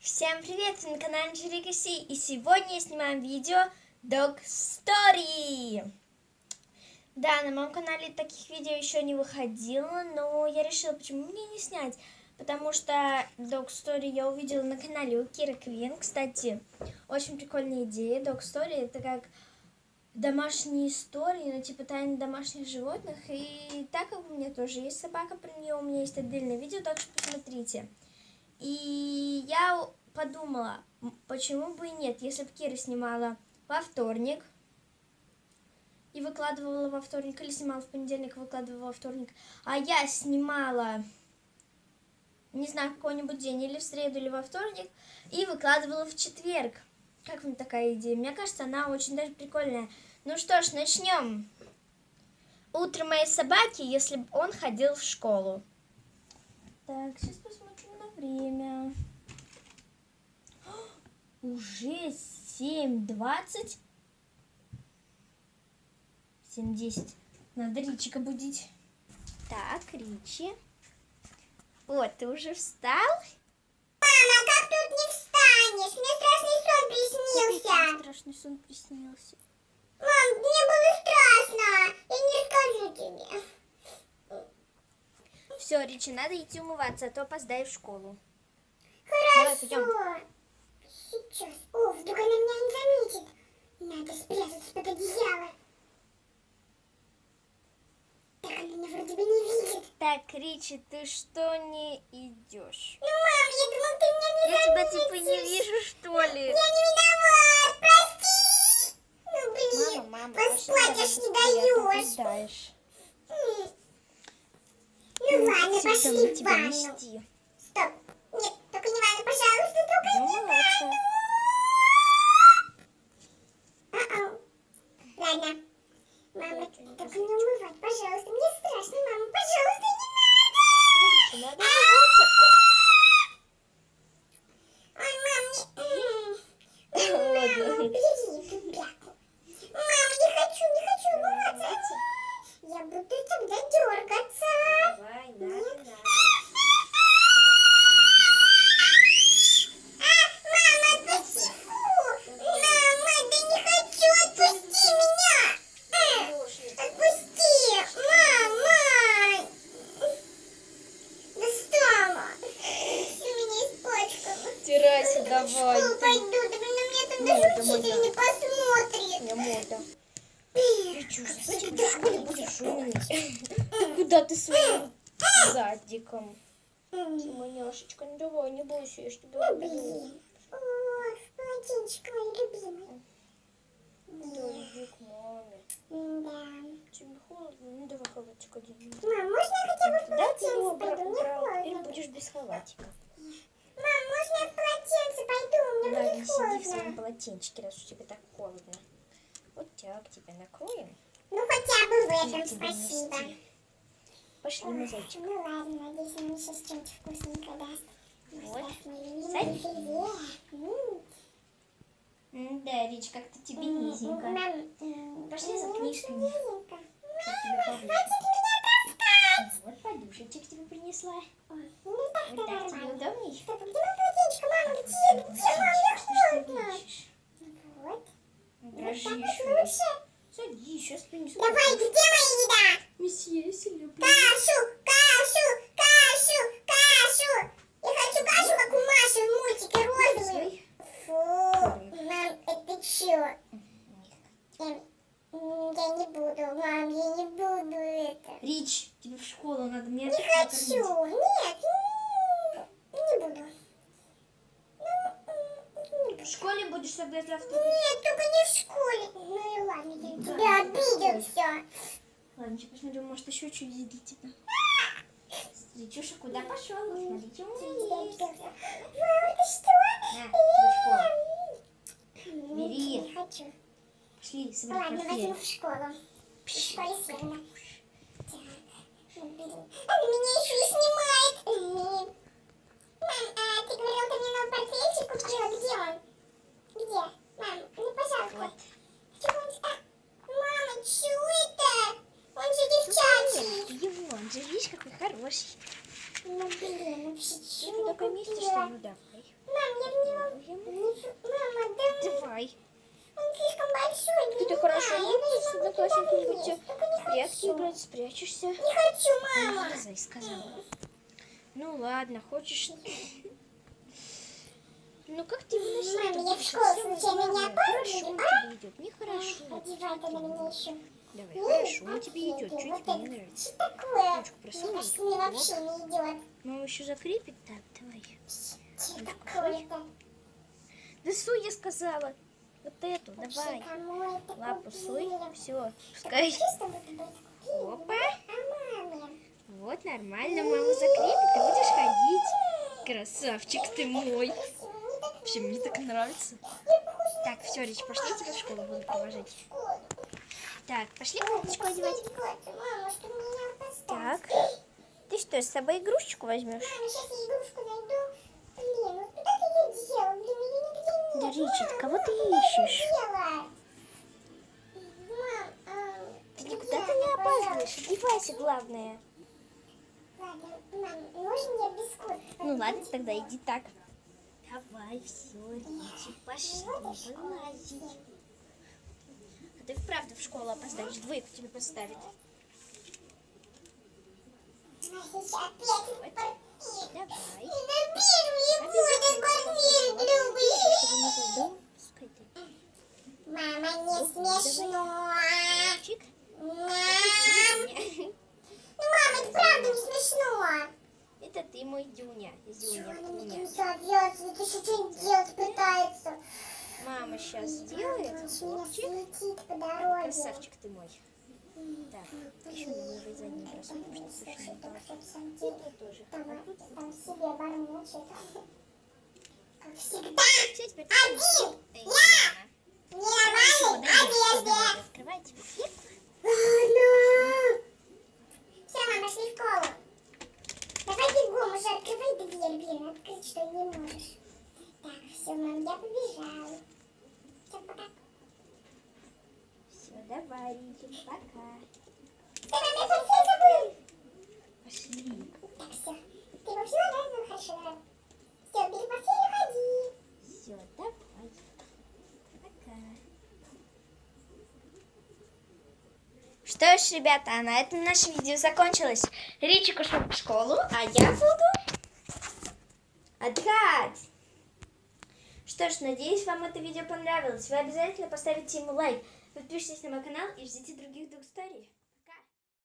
Всем привет! Вы на канале Анжелика Си, и сегодня я снимаю видео Dog Story. Да, на моем канале таких видео еще не выходило, но я решила, почему мне не снять, потому что Dog Story я увидела на канале у Киры Квин. Кстати, очень прикольная идея. Dog Story — это как домашние истории, ну типа тайны домашних животных, и так как у меня тоже есть собака, про нее у меня есть отдельное видео, так что посмотрите. И я подумала, почему бы и нет, если бы Кира снимала во вторник и выкладывала во вторник, или снимала в понедельник и выкладывала во вторник, а я снимала, не знаю, какой-нибудь день, или в среду, или во вторник, и выкладывала в четверг. Как вам такая идея? Мне кажется, она очень даже прикольная. Ну что ж, начнем. Утро моей собаки, если бы он ходил в школу. Так, сейчас посмотрим на время. Уже 7:20. 7:10. Надо Ричика будить. Так, Ричи. Вот, ты уже встал? Мама, как тут не встанешь? Мне страшный сон приснился. Страшный сон приснился. Мам, мне было страшно. Я не расскажу тебе. Все, Ричи, надо идти умываться, а то опоздай в школу. Давай, Хорошо. пойдем. Сейчас. О, вдруг она меня не заметит. Надо спрятаться под одеяло. Так она меня вроде бы не видит. Так, Ричи, ты что не идешь? Ну, мам, я думал, ты меня не Я тебя заметишь. типа не вижу, что ли? Я не виноват, прости. Ну, блин, Мама, поспать не даешь. даешь. Ну ладно, пошли в ванну. Стоп. Нет, только не ванну, пожалуйста, только не ванну. А-ау. Ладно. Мама, только не умывать, пожалуйста. Мне страшно, мама, пожалуйста, не надо. Надо умываться. Ой, мам, Ладно. бери ребятку. Мама, не хочу умываться. Я буду тогда дергаться. Давай, надо. Мама, почему? Мама, да не хочу, отпусти меня. Отпусти, мама. Достала. Все меня испачкало. Стирайся, В давай. школу пойду, да на меня там даже учитель не посмотрит. Я мода. Кстати, ты в школе будешь умный. Куда ты своим задиком? Маняшечка, ну давай, не бойся, я ж тебя люблю. Блин. О, полотенчик мой любимый. Иди к маме. Да. Тебе холодно? Ну давай халатик оденем. Мам, можно я хотя бы в Да, ты его полотенце пойду? Мне брал. Или холодно. будешь без халатика. Мам, можно я в полотенце пойду? Мне Ладно, будет сиди в своем холодно. полотенчике, раз уж тебе так холодно. Вот так тебя накроем. Ну, хотя бы в этом, И тебе спасибо. нести. Пошли на зайчик. Ну ладно, надеюсь, он мне сейчас что-нибудь вкусненькое даст. Вот. Садись. Да, Рич, как-то тебе низенько. Мам, Пошли за книжками. низенько. Чтоб тебе повыше. Хватит меня таскать. Вот подушечек тебе принесла. Ой, ну так Вот так тебе нормально. удобней? Стоп, где мое полотенчико, мама? Где? Где, мам? Мне Что ж ты холодно. ищешь? Вот. Дрожишь Вот так весь. вот лучше. Садись, сейчас принесу. Давай, где моя еда? Месье, я сильно люблю. Кашу. Я хочу кашу, как у Маши в мультике розовый. Фу, мам, это чё? Я не буду, мам, я не буду это. Рич, тебе в школу надо мне Не хочу, нет, не буду. В школе будешь тогда завтра? Нет, только не в школе. Ну и ладно, я тебя обиделся. Ладно, сейчас посмотрим, может еще что есть для тебя. Ричуша, куда пошел? Смотрите, у меня есть. Мам, это что? На, тебе в школу. Бери. Не хочу. Пошли, собирай Ладно, возьму портфель. в школу. В школе сильно. Так, ну, блин. Она меня еще и снимает. Мам, а ты говорил, ты мне новый портфельчик купила. Где он? Где? Мам, ну пожалуйста. Вот. Чего он... Мама, чего это? Он же девчачий. Его, он же видишь, какой хороший. Ну блин, вообще Ты чего только вместе, что купила? ли, давай. Мам, я Давай. Он слишком большой. Ты для хорошо меня. Я будешь даже с могу одноклассниками туда будете влезть, только не в прятки хочу. играть, спрячешься. Не хочу, мама. Лизай, сказала. Ну ладно, хочешь... Ну как ты выносить? Мама, я в школу случайно не Хорошо опаздываю, тебе идет, нехорошо. Одевай ты на меня еще. Давай, хорошо тебе идет, что тебе не нравится? Что такое? Ручку Мне просовывай. кажется, мне вообще не идет. Мама еще закрепит, так, давай. Что такое-то? Да суй, я сказала. Вот эту, Вообще, давай. кому это Лапу суй, купили? все, пускай. Чисто вот это купили. Опа. А маме? Вот, нормально, мама закрепит, ты будешь ходить. Красавчик ты мой. Красиво, мне так Вообще, мне так нравится. я похожа на Так, все, Рич, пошли, я тебя в школу буду провожать. школу. Так, пошли курточку одевать. Мама, что меня поставить? Так. Ты что, с собой игрушечку возьмешь? Мама, сейчас я игрушку найду. Блин, вот куда ты ее дела? Блин, ее нигде Да, нет. Ричард, кого ты Куда её ищешь? дела? Мам, Ты где никуда ты она, не пожалуйста? опаздываешь, одевайся, главное. Ладно, мам, можно мне без куртки? Ну ладно, тогда иди так. Давай, все, Ричи, пошли, вылазить. А ты вправду в школу опоздаешь, двойку тебе поставят. Сейчас опять портфель. Давай. И на первый буду портфель любый. Пускай ты. Мама, не смешно. Чик. Мам. Ну, мама, это правда не смешно. Это ты мой Дюня. Чего Дюня, она мне Дюня. там завязывает, еще что-нибудь делать пытается. Мама сейчас сделает. Она ж меня Хлопчик. светит по дороге. Красавчик ты мой. Так, еще не задний бросок, потому что Слушай, слушай, так что сам и тут тоже. там, А тут там себе бормочет. Как всегда. все теперь Один. Эй, Я. Хорошо, Нормальный давай, одежде. открывай тебе дверь. Ладно. Все, мама, пошли в школу. Давай бегом, уже открывай дверь, блин, открыть что не можешь. Так, все, мам, я побежала. Все, пока. Все, давай, Ричик, пока. Все, мам, я портфель забыл. Пошли. Так, все. Ты его взяла, да? Ну, хорошо, давай. Все, бери портфель и ходи. Все, давай. Пока. Что ж, ребята, а на этом наше видео закончилось. Ричик ушел в школу, а я буду отдыхать. Что ж, надеюсь, вам это видео понравилось. Вы обязательно поставите ему лайк, подпишитесь на мой канал и ждите других Dog Story.